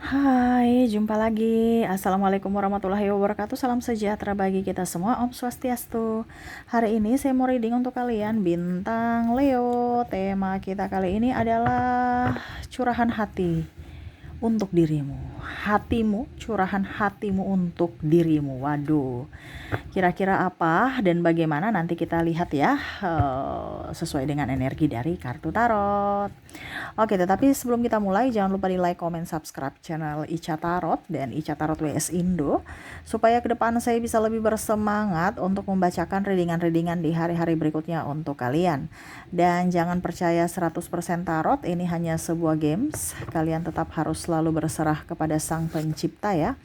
Hai, jumpa lagi. Assalamualaikum warahmatullahi wabarakatuh. Salam sejahtera bagi kita semua. Om Swastiastu. Hari ini saya mau reading untuk kalian bintang Leo. Tema kita kali ini adalah curahan hati untuk dirimu. Hatimu, curahan hatimu untuk dirimu. Waduh, kira-kira apa dan bagaimana nanti kita lihat ya, sesuai dengan energi dari kartu tarot. Oke, tetapi sebelum kita mulai, jangan lupa di like, comment, subscribe channel Ica Tarot dan Ica Tarot WS Indo, supaya ke depan saya bisa lebih bersemangat untuk membacakan readingan-readingan di hari-hari berikutnya untuk kalian. Dan jangan percaya 100% tarot, ini hanya sebuah games. Kalian tetap harus selalu berserah kepada Sang Pencipta ya.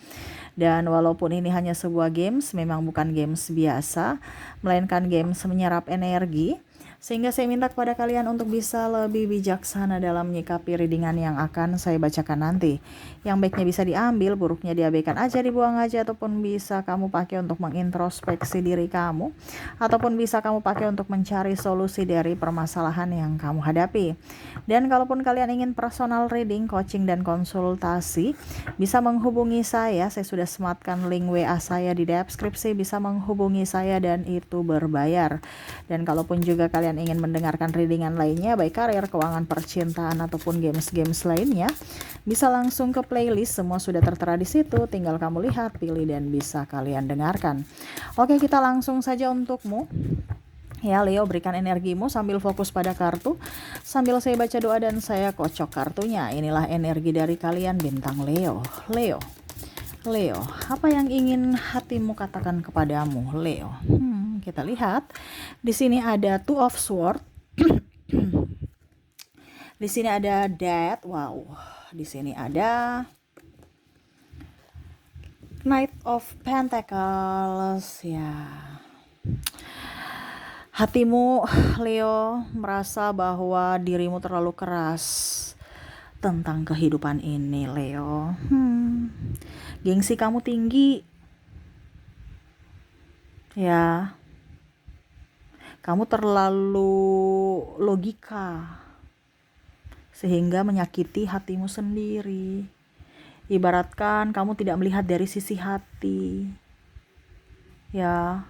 Dan walaupun ini hanya sebuah games, memang bukan games biasa, melainkan games menyerap energi. Sehingga saya minta kepada kalian untuk bisa lebih bijaksana dalam menyikapi readingan yang akan saya bacakan nanti. Yang baiknya bisa diambil, buruknya diabaikan aja, dibuang aja, ataupun bisa kamu pakai untuk mengintrospeksi diri kamu, ataupun bisa kamu pakai untuk mencari solusi dari permasalahan yang kamu hadapi. Dan kalaupun kalian ingin personal reading, coaching, dan konsultasi, bisa menghubungi saya sudah sematkan link WA saya di deskripsi, bisa menghubungi saya dan itu berbayar. Dan kalaupun juga kalian ingin mendengarkan readingan lainnya, baik karir, keuangan, percintaan, ataupun games-games lainnya, bisa langsung ke playlist, semua sudah tertera di situ, tinggal kamu lihat, pilih, dan bisa kalian dengarkan. Oke, kita langsung saja untukmu. Ya Leo, berikan energimu sambil fokus pada kartu, sambil saya baca doa dan saya kocok kartunya. Inilah energi dari kalian bintang Leo. Leo, apa yang ingin hatimu katakan kepadamu, Leo? Kita lihat. Di sini ada Two of Swords. Di sini ada Death. Wow. Di sini ada Knight of Pentacles. Ya. Hatimu, Leo, merasa bahwa dirimu terlalu keras tentang kehidupan ini, Leo. Gengsi kamu tinggi. Ya. Kamu terlalu logika sehingga menyakiti hatimu sendiri. Ibaratkan kamu tidak melihat dari sisi hati. Ya.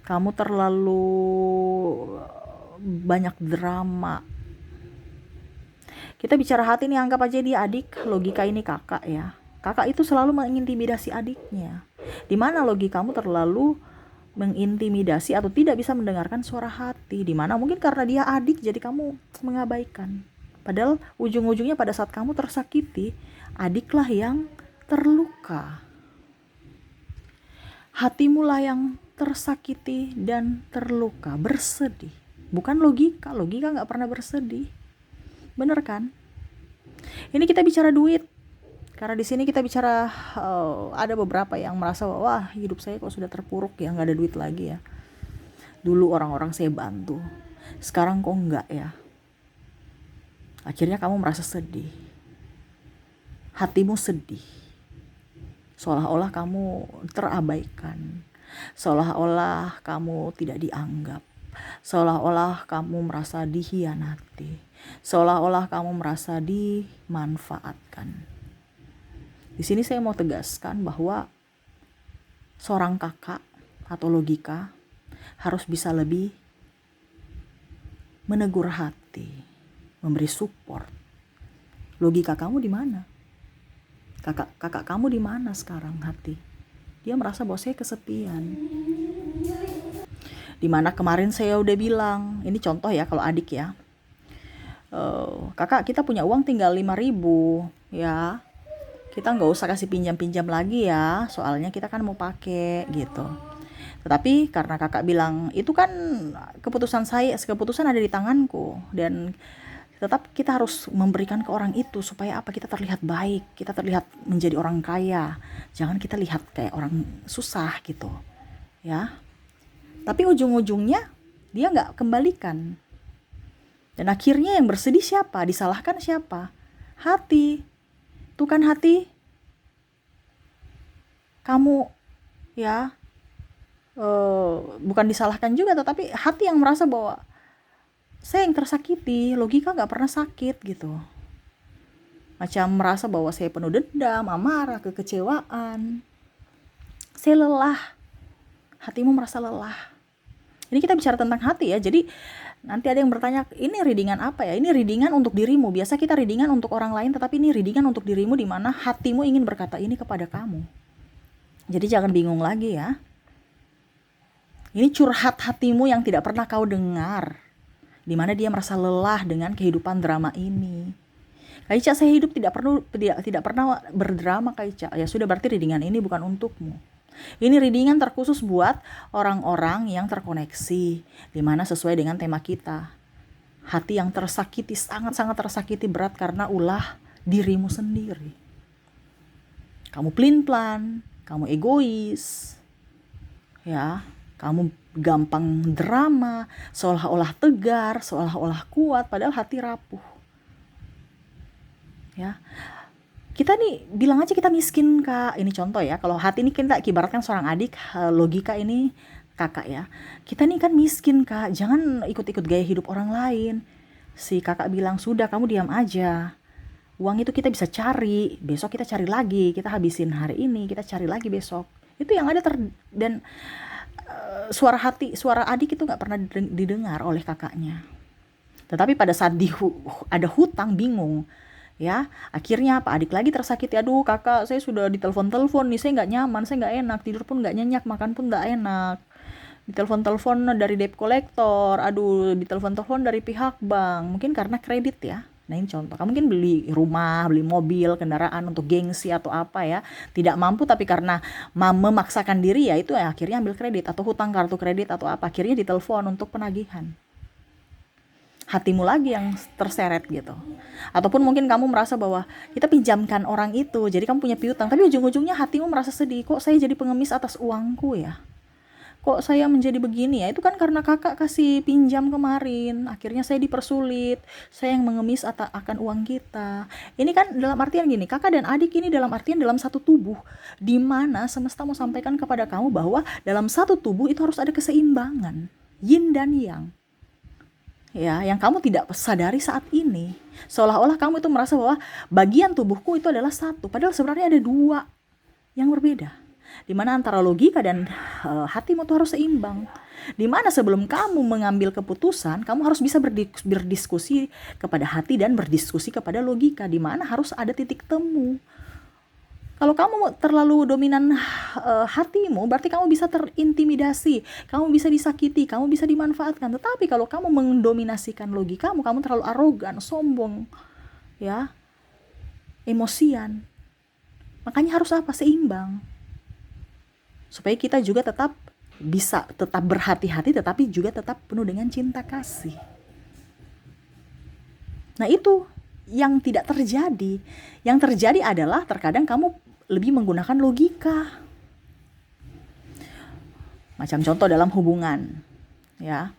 Kamu terlalu banyak drama. Kita bicara hati nih, anggap aja dia adik, logika ini kakak ya. Kakak itu selalu mengintimidasi adiknya. Dimana logikamu terlalu mengintimidasi atau tidak bisa mendengarkan suara hati, dimana mungkin karena dia adik jadi kamu mengabaikan, padahal ujung-ujungnya pada saat kamu tersakiti, adiklah yang terluka, hatimu lah yang tersakiti dan terluka, bersedih. Bukan logika gak pernah bersedih, bener kan? Ini kita bicara duit. Karena di sini kita bicara ada beberapa yang merasa wah, hidup saya kok sudah terpuruk ya, nggak ada duit lagi ya. Dulu orang-orang saya bantu, sekarang kok enggak ya. Akhirnya kamu merasa sedih. Hatimu sedih. Seolah-olah kamu terabaikan. Seolah-olah kamu tidak dianggap. Seolah-olah kamu merasa dihianati. Seolah-olah kamu merasa dimanfaatkan. Di sini saya mau tegaskan bahwa seorang kakak atau logika harus bisa lebih menegur hati, memberi support. Logika kamu di mana? Kakak kamu di mana sekarang hati? Dia merasa bahwa saya kesepian. Dimana kemarin saya udah bilang, ini contoh ya kalau adik ya. Kakak, kita punya uang tinggal 5.000 ya. Kita nggak usah kasih pinjam-pinjam lagi ya, soalnya kita kan mau pakai gitu. Tetapi karena kakak bilang itu kan keputusan saya, keputusan ada di tanganku, dan tetap kita harus memberikan ke orang itu supaya apa, kita terlihat baik, kita terlihat menjadi orang kaya, jangan kita lihat kayak orang susah gitu ya. Tapi ujung-ujungnya dia nggak kembalikan, dan akhirnya yang bersedih siapa, disalahkan siapa? Hati. Tuh kan hati kamu ya, bukan disalahkan juga, tetapi hati yang merasa bahwa saya yang tersakiti, logika gak pernah sakit gitu. macam merasa bahwa saya penuh dendam, amarah, kekecewaan. Saya lelah. Hatimu merasa lelah. Ini kita bicara tentang hati ya. Jadi nanti ada yang bertanya, ini readingan apa ya? Ini readingan untuk dirimu. Biasa kita readingan untuk orang lain, tetapi ini readingan untuk dirimu, di mana hatimu ingin berkata ini kepada kamu. Jadi jangan bingung lagi ya. Ini curhat hatimu yang tidak pernah kau dengar, di mana dia merasa lelah dengan kehidupan drama ini. Kak Ica, saya hidup tidak pernah berdrama, Kak Ica. Ya sudah, berarti readingan ini bukan untukmu. Ini readingan terkhusus buat orang-orang yang terkoneksi, dimana sesuai dengan tema kita. Hati yang tersakiti, sangat-sangat tersakiti berat karena ulah dirimu sendiri. Kamu pelin-pelan, kamu egois, ya, kamu gampang drama, seolah-olah tegar, seolah-olah kuat, padahal hati rapuh. Ya. Kita nih bilang aja kita miskin, Kak. Ini contoh ya. Kalau hati ini kita ibaratkan seorang adik, logika ini kakak ya. Kita nih kan miskin, Kak. Jangan ikut-ikut gaya hidup orang lain. Si kakak bilang, sudah kamu diam aja. Uang itu kita bisa cari. Besok kita cari lagi. Kita habisin hari ini, kita cari lagi besok. Itu yang ada dan suara adik itu nggak pernah didengar oleh kakaknya. Tetapi pada saat ada hutang, bingung. Ya, akhirnya apa? Adik lagi tersakiti. Aduh, kakak, saya sudah ditelepon nih, saya nggak nyaman, saya nggak enak, tidur pun nggak nyenyak, makan pun nggak enak. Ditelepon dari debt collector, aduh, ditelepon dari pihak bank, mungkin karena kredit ya. Nah ini contoh, kamu mungkin beli rumah, beli mobil, kendaraan untuk gengsi atau apa ya, tidak mampu tapi karena memaksakan diri ya, itu ya akhirnya ambil kredit atau hutang kartu kredit atau apa, akhirnya ditelepon untuk penagihan. Hatimu lagi yang terseret gitu. Ataupun mungkin kamu merasa bahwa kita pinjamkan orang itu, jadi kamu punya piutang, tapi ujung-ujungnya hatimu merasa sedih, kok saya jadi pengemis atas uangku ya, kok saya menjadi begini ya, itu kan karena kakak kasih pinjam kemarin, akhirnya saya dipersulit, saya yang mengemis akan uang kita. Ini kan dalam artian gini, kakak dan adik ini dalam artian dalam satu tubuh, di mana semesta mau sampaikan kepada kamu bahwa dalam satu tubuh itu harus ada keseimbangan, yin dan yang. Ya, yang kamu tidak sadari saat ini. Seolah-olah kamu itu merasa bahwa bagian tubuhku itu adalah satu, padahal sebenarnya ada dua yang berbeda. Di mana antara logika dan hatimu itu harus seimbang. Di mana sebelum kamu mengambil keputusan, kamu harus bisa berdiskusi kepada hati dan berdiskusi kepada logika, di mana harus ada titik temu. Kalau kamu terlalu dominan hatimu, berarti kamu bisa terintimidasi, kamu bisa disakiti, kamu bisa dimanfaatkan. Tetapi kalau kamu mendominasikan logikamu, kamu terlalu arogan, sombong, ya, emosian. Makanya harus apa? Seimbang. Supaya kita juga tetap berhati-hati, tetapi juga tetap penuh dengan cinta kasih. Nah itu yang tidak terjadi. Yang terjadi adalah terkadang kamu lebih menggunakan logika. Macam contoh dalam hubungan, ya.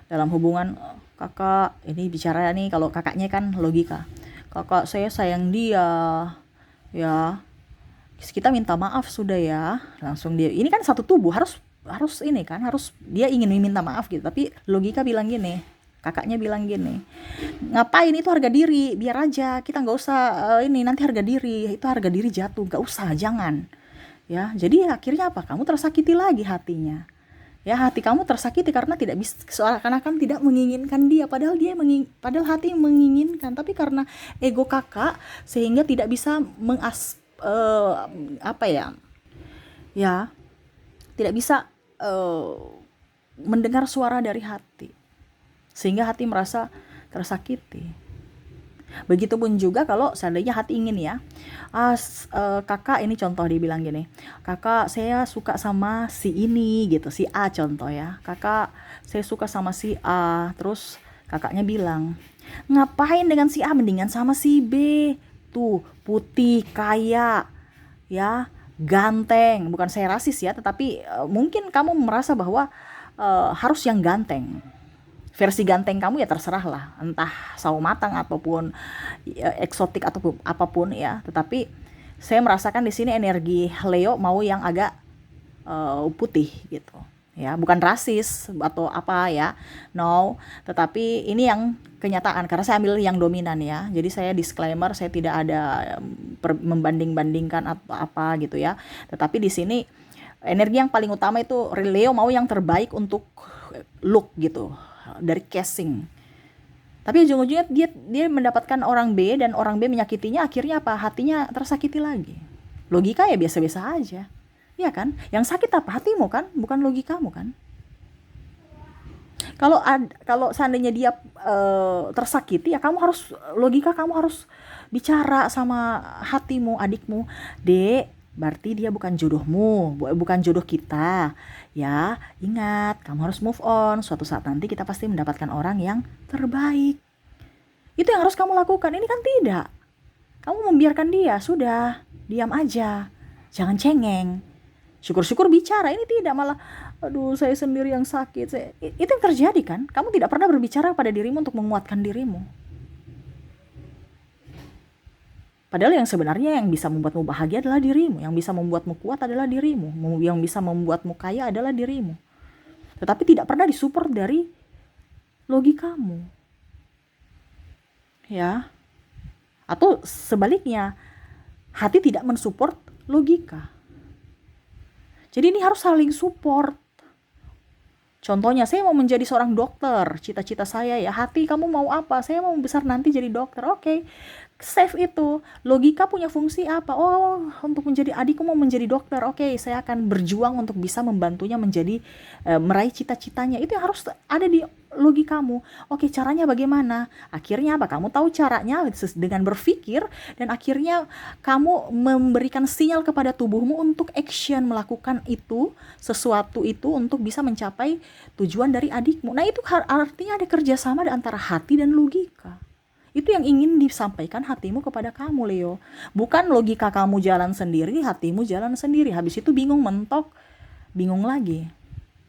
Dalam hubungan, kakak ini bicara nih, kalau kakaknya kan logika. Kakak, saya sayang dia, ya. Kita minta maaf sudah ya. Langsung dia, ini kan satu tubuh, harus ini kan, harus dia ingin minta maaf gitu. Tapi logika bilang gini, kakaknya bilang gini, ngapain, itu harga diri, biar aja, kita nggak usah ini, nanti harga diri jatuh, nggak usah, jangan ya. Jadi akhirnya apa? Kamu tersakiti lagi hatinya ya. Hati kamu tersakiti karena tidak bisa, seakan-akan tidak menginginkan dia, padahal padahal hati menginginkan, tapi karena ego kakak sehingga tidak bisa tidak bisa mendengar suara dari hati, sehingga hati merasa tersakiti. Begitupun juga kalau seandainya hati ingin ya, kakak ini contoh, dia bilang gini, kakak saya suka sama si ini gitu, si A contoh ya, kakak saya suka sama si A, terus kakaknya bilang, ngapain dengan si A, mendingan sama si B, tuh putih, kaya, ya, ganteng. Bukan saya rasis ya, tetapi mungkin kamu merasa bahwa harus yang ganteng. Versi ganteng kamu ya terserah lah, entah sawo matang ataupun eksotik ataupun apapun ya. Tetapi saya merasakan di sini energi Leo mau yang agak putih gitu. ya, bukan rasis atau apa ya, no, tetapi ini yang kenyataan karena saya ambil yang dominan ya. Jadi saya disclaimer, saya tidak ada membanding-bandingkan atau apa gitu ya. Tetapi di sini energi yang paling utama itu Leo mau yang terbaik untuk look gitu dari casing. Tapi ujung-ujungnya dia mendapatkan orang B dan orang B menyakitinya, akhirnya apa? Hatinya tersakiti lagi. Logika ya biasa-biasa aja. Iya kan? Yang sakit apa? Hatimu kan, bukan logikamu kan? Kalau seandainya dia tersakiti, ya logika kamu harus bicara sama hatimu, adikmu. Dek, berarti dia bukan jodohmu, bukan jodoh kita. Ya, ingat, kamu harus move on. Suatu saat nanti kita pasti mendapatkan orang yang terbaik. Itu yang harus kamu lakukan. Ini kan tidak. Kamu membiarkan dia, sudah, diam aja. Jangan cengeng. Syukur-syukur bicara, ini tidak, malah aduh saya sendiri yang sakit. Itu yang terjadi kan? Kamu tidak pernah berbicara pada dirimu untuk menguatkan dirimu. Padahal yang sebenarnya yang bisa membuatmu bahagia adalah dirimu, yang bisa membuatmu kuat adalah dirimu, yang bisa membuatmu kaya adalah dirimu. Tetapi tidak pernah disupport dari logikamu. Ya. Atau sebaliknya, hati tidak mensupport logika. Jadi ini harus saling support. Contohnya, saya mau menjadi seorang dokter, cita-cita saya ya. Hati, kamu mau apa? Saya mau besar nanti jadi dokter. Oke, save itu. Logika punya fungsi apa? Oh, untuk menjadi adikku mau menjadi dokter. Oke, saya akan berjuang untuk bisa membantunya menjadi meraih cita-citanya. Itu yang harus ada di logikamu. Oke, caranya bagaimana? Akhirnya apa? Kamu tahu caranya dengan berpikir, dan akhirnya kamu memberikan sinyal kepada tubuhmu untuk action, melakukan itu, sesuatu itu untuk bisa mencapai tujuan dari adikmu. Nah, itu artinya ada kerjasama antara hati dan logika. Itu yang ingin disampaikan hatimu kepada kamu, Leo. Bukan logika kamu jalan sendiri, hatimu jalan sendiri. Habis itu bingung, mentok, bingung lagi.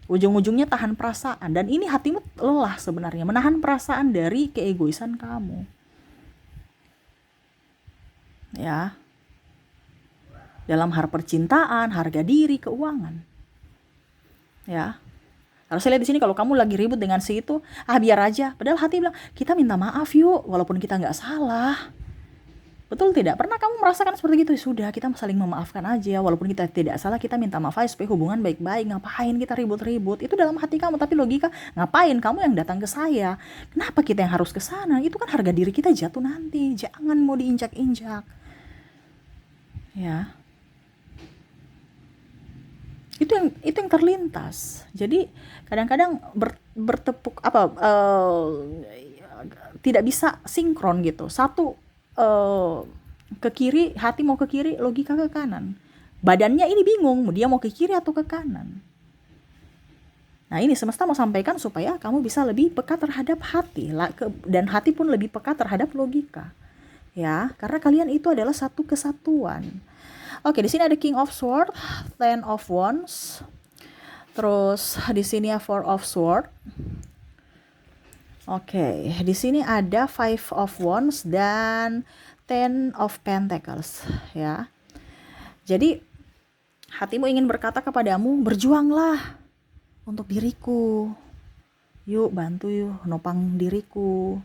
Ujung-ujungnya tahan perasaan. Dan ini hatimu lelah sebenarnya, menahan perasaan dari keegoisan kamu. Ya. Dalam hal percintaan, harga diri, keuangan. Ya. Kalau saya lihat di sini, kalau kamu lagi ribut dengan si itu, biar aja. Padahal hati bilang, kita minta maaf yuk, walaupun kita nggak salah. Betul tidak? Pernah kamu merasakan seperti itu? Sudah, kita saling memaafkan aja. Walaupun kita tidak salah, kita minta maaf aja supaya hubungan baik-baik. Ngapain kita ribut-ribut? Itu dalam hati kamu. Tapi logika, ngapain kamu yang datang ke saya? Kenapa kita yang harus ke sana? Itu kan harga diri kita jatuh nanti. Jangan mau diinjak-injak. Ya. Itu yang terlintas. Jadi kadang-kadang bertepuk tidak bisa sinkron gitu. Satu ke kiri, hati mau ke kiri, logika ke kanan. Badannya ini bingung, dia mau ke kiri atau ke kanan. Nah, ini semesta mau sampaikan supaya kamu bisa lebih peka terhadap hati, dan hati pun lebih peka terhadap logika. Ya, karena kalian itu adalah satu kesatuan. Oke, di sini ada King of Swords, Ten of Wands. Terus di sini ya Four of Swords. Oke, di sini ada Five of Wands dan Ten of Pentacles, ya. Jadi hatimu ingin berkata kepadamu, berjuanglah untuk diriku. Yuk, bantu yuk, nopang diriku.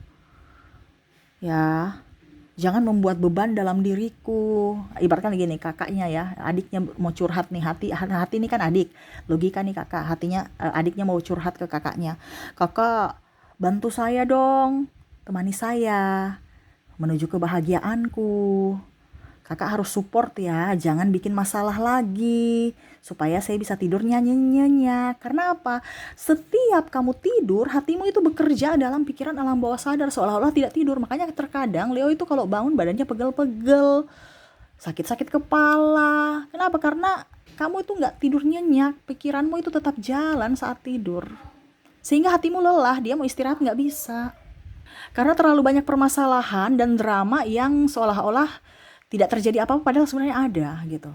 Ya. Jangan membuat beban dalam diriku. Ibaratkan gini, kakaknya ya, adiknya mau curhat nih, hati ini kan adik, logika nih kakak, adiknya mau curhat ke kakaknya. Kakak, bantu saya dong, temani saya menuju kebahagiaanku. Kakak harus support ya, jangan bikin masalah lagi, supaya saya bisa tidur nyenyak. Karena apa? Setiap kamu tidur, hatimu itu bekerja dalam pikiran alam bawah sadar, seolah-olah tidak tidur. Makanya terkadang Leo itu kalau bangun badannya pegel-pegel, sakit-sakit kepala. Kenapa? Karena kamu itu gak tidur nyenyak, pikiranmu itu tetap jalan saat tidur. Sehingga hatimu lelah, dia mau istirahat gak bisa. Karena terlalu banyak permasalahan dan drama yang seolah-olah tidak terjadi apa-apa, padahal sebenarnya ada gitu.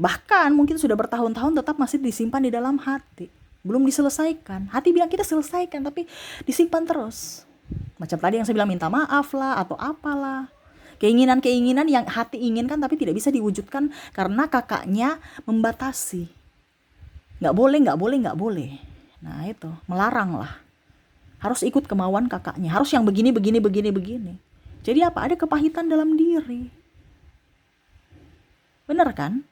Bahkan mungkin sudah bertahun-tahun tetap masih disimpan di dalam hati, belum diselesaikan. Hati bilang kita selesaikan, tapi disimpan terus. Macam tadi yang saya bilang, minta maaf lah atau apalah. Keinginan-keinginan yang hati inginkan tapi tidak bisa diwujudkan karena kakaknya membatasi. nggak boleh, nggak boleh, nggak boleh. Nah itu, melarang lah. Harus ikut kemauan kakaknya, harus yang begini, begini, begini, begini. Jadi apa? Ada kepahitan dalam diri. Bener kan?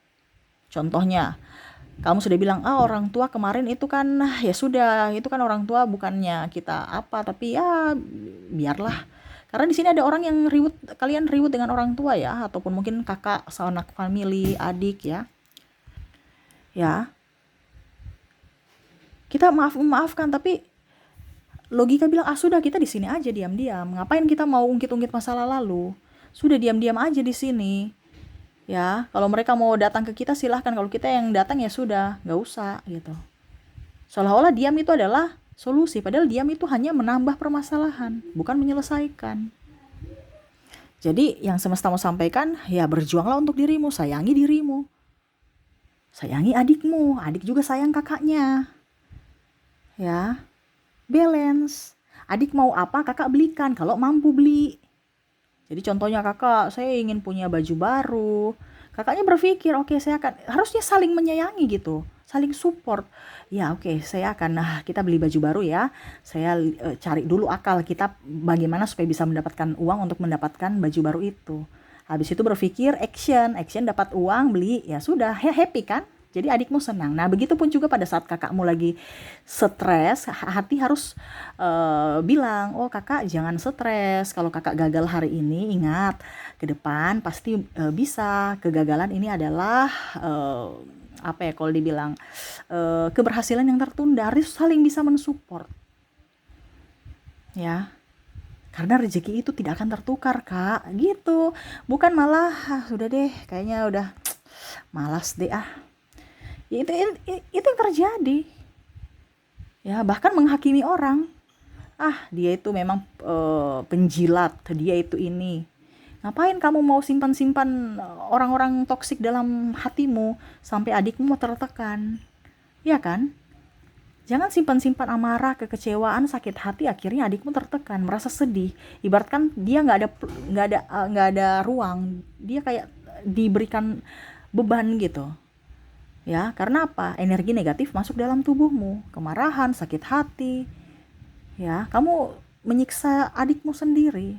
Contohnya, kamu sudah bilang, orang tua kemarin itu kan, ya sudah, itu kan orang tua bukannya kita apa, tapi ya biarlah. Karena di sini ada orang yang ribut, kalian ribut dengan orang tua ya, ataupun mungkin kakak, sanak family, adik ya. Ya, kita maafkan, tapi logika bilang, sudah, kita di sini aja diam-diam. Ngapain kita mau ungkit-ungkit masalah lalu? Sudah diam-diam aja di sini. Ya, kalau mereka mau datang ke kita silahkan, kalau kita yang datang ya sudah, nggak usah gitu. Seolah-olah diam itu adalah solusi, padahal diam itu hanya menambah permasalahan, bukan menyelesaikan. Jadi yang semesta mau sampaikan, ya berjuanglah untuk dirimu, sayangi dirimu. Sayangi adikmu, adik juga sayang kakaknya. Ya, balance. Adik mau apa, kakak belikan kalau mampu beli. Jadi contohnya, kakak, saya ingin punya baju baru. Kakaknya berpikir, oke, saya akan, harusnya saling menyayangi gitu, saling support. Ya oke, saya akan, kita beli baju baru ya. Saya cari dulu akal kita bagaimana supaya bisa mendapatkan uang untuk mendapatkan baju baru itu. Habis itu berpikir action dapat uang, beli, ya sudah, happy kan? Jadi adikmu senang. Nah, begitu pun juga pada saat kakakmu lagi stres, hati harus bilang, kakak jangan stres. Kalau kakak gagal hari ini, ingat, ke depan pasti bisa. Kegagalan ini adalah kalau dibilang keberhasilan yang tertunda. Harus saling bisa mensupport. Ya. Karena rezeki itu tidak akan tertukar, Kak. Gitu. Bukan malah, sudah deh, kayaknya udah malas deh Ya, itu yang terjadi. Ya, bahkan menghakimi orang. Dia itu memang penjilat, dia itu ini. Ngapain kamu mau simpan-simpan orang-orang toksik dalam hatimu sampai adikmu tertekan? Ya kan? Jangan simpan-simpan amarah, kekecewaan, sakit hati, akhirnya adikmu tertekan, merasa sedih. Ibaratkan dia nggak ada ruang, dia kayak diberikan beban gitu. Ya, karena apa? Energi negatif masuk dalam tubuhmu, kemarahan, sakit hati. Ya, kamu menyiksa adikmu sendiri.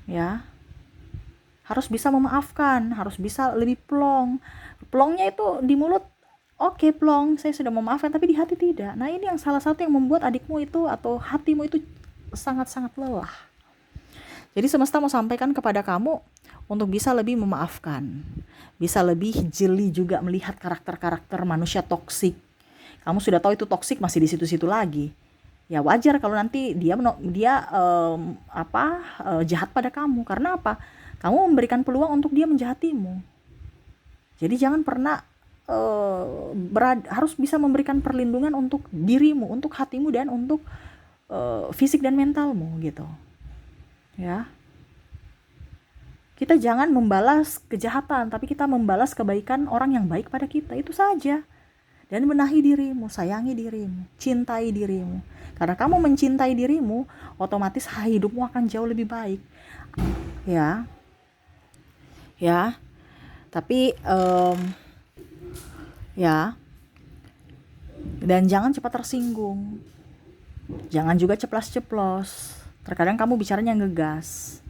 Ya. Harus bisa memaafkan, harus bisa lebih plong. Plongnya itu di mulut, oke, plong, saya sudah memaafkan, tapi di hati tidak. Nah, ini yang salah satu yang membuat adikmu itu atau hatimu itu sangat-sangat lelah. Jadi semesta mau sampaikan kepada kamu untuk bisa lebih memaafkan. Bisa lebih jeli juga melihat karakter-karakter manusia toksik. Kamu sudah tahu itu toksik, masih di situ-situ lagi. Ya wajar kalau nanti dia jahat pada kamu. Karena apa? Kamu memberikan peluang untuk dia menjahatimu. Jadi jangan pernah harus bisa memberikan perlindungan untuk dirimu, untuk hatimu, dan untuk fisik dan mentalmu gitu. Ya. Kita jangan membalas kejahatan, tapi kita membalas kebaikan orang yang baik pada kita. Itu saja. Dan benahi dirimu, sayangi dirimu, cintai dirimu. Karena kamu mencintai dirimu, otomatis hidupmu akan jauh lebih baik. Ya. Tapi dan jangan cepat tersinggung. Jangan juga ceplas-ceplos. Terkadang kamu bicaranya ngegas.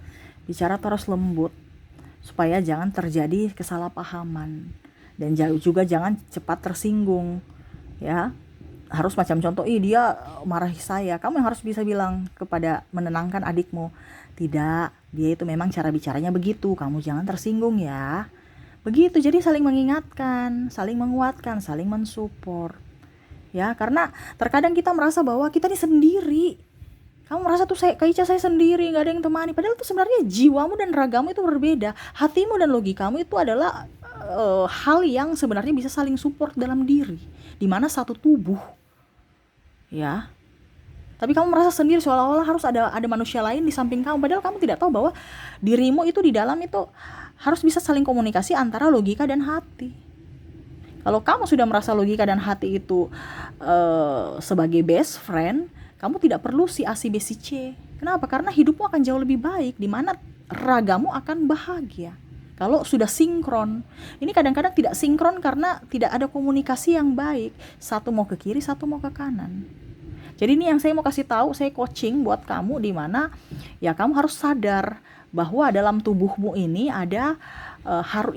Bicara terus lembut, supaya jangan terjadi kesalahpahaman. Dan juga jangan cepat tersinggung. Ya, harus macam contoh, dia marahi saya. Kamu yang harus bisa bilang kepada, menenangkan adikmu, tidak, dia itu memang cara bicaranya begitu, kamu jangan tersinggung ya. Begitu, jadi saling mengingatkan, saling menguatkan, saling mensupport. Ya, karena terkadang kita merasa bahwa kita ini sendiri. Kamu merasa tuh Kak Ica, saya sendiri, gak ada yang temani. Padahal itu sebenarnya jiwamu dan ragamu itu berbeda. Hatimu dan logikamu itu adalah hal yang sebenarnya bisa saling support dalam diri. Dimana satu tubuh. Ya. Tapi kamu merasa sendiri, seolah-olah harus ada manusia lain di samping kamu. Padahal kamu tidak tahu bahwa dirimu itu di dalam itu harus bisa saling komunikasi antara logika dan hati. Kalau kamu sudah merasa logika dan hati itu sebagai best friend, kamu tidak perlu si A, si B, si C. Kenapa? Karena hidupmu akan jauh lebih baik, di mana ragamu akan bahagia. Kalau sudah sinkron. Ini kadang-kadang tidak sinkron karena tidak ada komunikasi yang baik. Satu mau ke kiri, satu mau ke kanan. Jadi ini yang saya mau kasih tahu, saya coaching buat kamu di mana ya kamu harus sadar bahwa dalam tubuhmu ini ada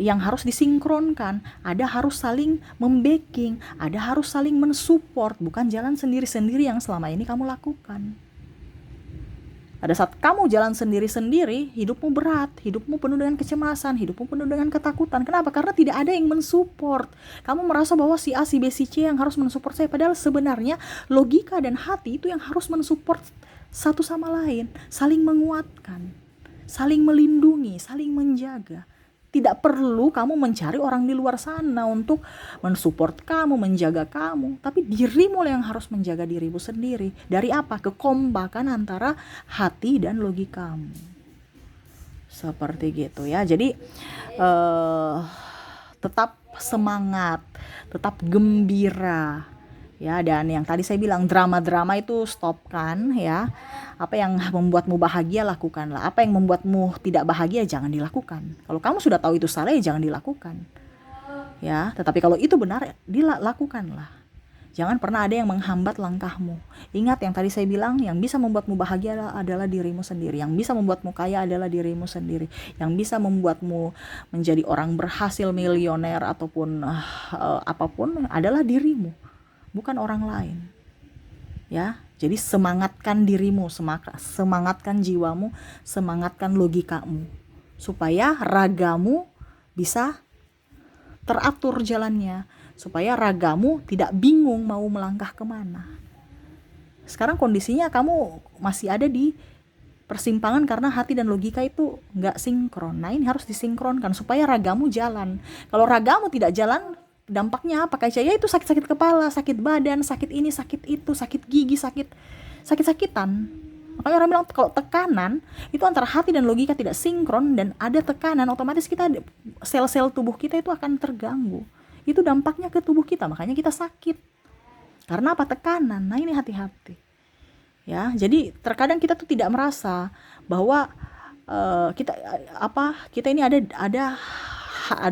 yang harus disinkronkan, ada harus saling membacking, ada harus saling mensupport, bukan jalan sendiri-sendiri yang selama ini kamu lakukan. Pada saat kamu jalan sendiri-sendiri, hidupmu berat, hidupmu penuh dengan kecemasan, hidupmu penuh dengan ketakutan. Kenapa? Karena tidak ada yang mensupport. Kamu merasa bahwa si A, si B, si C yang harus mensupport saya. Padahal sebenarnya logika dan hati itu yang harus mensupport satu sama lain. Saling menguatkan, saling melindungi, saling menjaga. Tidak perlu kamu mencari orang di luar sana untuk mensupport kamu, menjaga kamu. Tapi dirimu yang harus menjaga dirimu sendiri. Dari apa? Kekompakan antara hati dan logikamu. Seperti gitu ya. Jadi tetap semangat, tetap gembira. Ya, dan yang tadi saya bilang drama-drama itu stopkan ya. Apa yang membuatmu bahagia lakukanlah. Apa yang membuatmu tidak bahagia jangan dilakukan. Kalau kamu sudah tahu itu salah ya jangan dilakukan. Ya, tetapi kalau itu benar dilakukanlah. Jangan pernah ada yang menghambat langkahmu. Ingat yang tadi saya bilang, yang bisa membuatmu bahagia adalah dirimu sendiri. Yang bisa membuatmu kaya adalah dirimu sendiri. Yang bisa membuatmu menjadi orang berhasil, milioner ataupun apapun adalah dirimu, bukan orang lain. Ya, jadi semangatkan dirimu, semangatkan jiwamu, semangatkan logikamu, supaya ragamu bisa teratur jalannya, supaya ragamu tidak bingung mau melangkah kemana. Sekarang kondisinya kamu masih ada di persimpangan karena hati dan logika itu nggak sinkron. Nah ini harus disinkronkan supaya ragamu jalan. Kalau ragamu tidak jalan, dampaknya apa? Kayak saya itu sakit-sakit kepala, sakit badan, sakit ini, sakit itu, sakit gigi, sakit-sakitan. Makanya orang bilang kalau tekanan itu antara hati dan logika tidak sinkron dan ada tekanan, otomatis kita sel-sel tubuh kita itu akan terganggu. Itu dampaknya ke tubuh kita, makanya kita sakit. Karena apa? Tekanan. Nah ini hati-hati. Ya, jadi terkadang kita tuh tidak merasa bahwa kita ini ada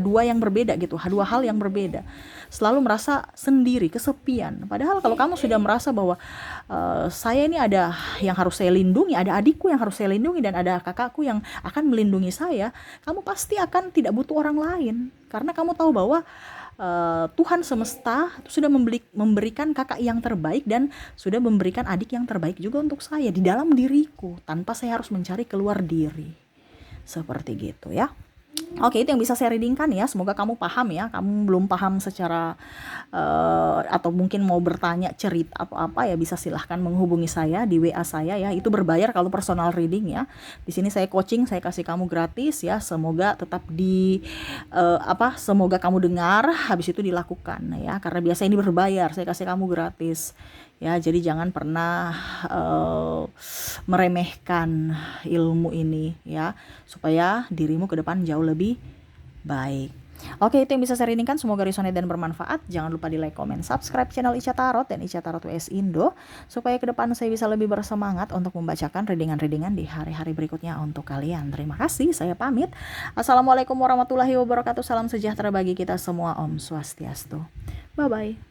dua yang berbeda gitu, dua hal yang berbeda. Selalu merasa sendiri, kesepian. Padahal kalau kamu sudah merasa bahwa saya ini ada yang harus saya lindungi, ada adikku yang harus saya lindungi dan ada kakakku yang akan melindungi saya, kamu pasti akan tidak butuh orang lain. Karena kamu tahu bahwa Tuhan semesta sudah memberikan kakak yang terbaik dan sudah memberikan adik yang terbaik juga untuk saya di dalam diriku, tanpa saya harus mencari keluar diri. Seperti gitu ya. Oke, itu yang bisa saya readingkan ya. Semoga kamu paham ya. Kamu belum paham secara atau mungkin mau bertanya cerita apa ya, bisa silahkan menghubungi saya di WA saya ya. Itu berbayar kalau personal reading ya. Di sini saya coaching, saya kasih kamu gratis ya. Semoga tetap semoga kamu dengar, habis itu dilakukan ya. Karena biasa ini berbayar, saya kasih kamu gratis. Ya, jadi jangan pernah meremehkan ilmu ini ya, supaya dirimu ke depan jauh lebih baik. Oke, itu yang bisa saya readingkan. Semoga resonate dan bermanfaat. Jangan lupa di like, comment, subscribe channel Ica Tarot dan Ica Tarot US Indo, supaya ke depan saya bisa lebih bersemangat untuk membacakan readingan-readingan di hari-hari berikutnya untuk kalian. Terima kasih, saya pamit. Assalamualaikum warahmatullahi wabarakatuh. Salam sejahtera bagi kita semua. Om Swastiastu. Bye-bye.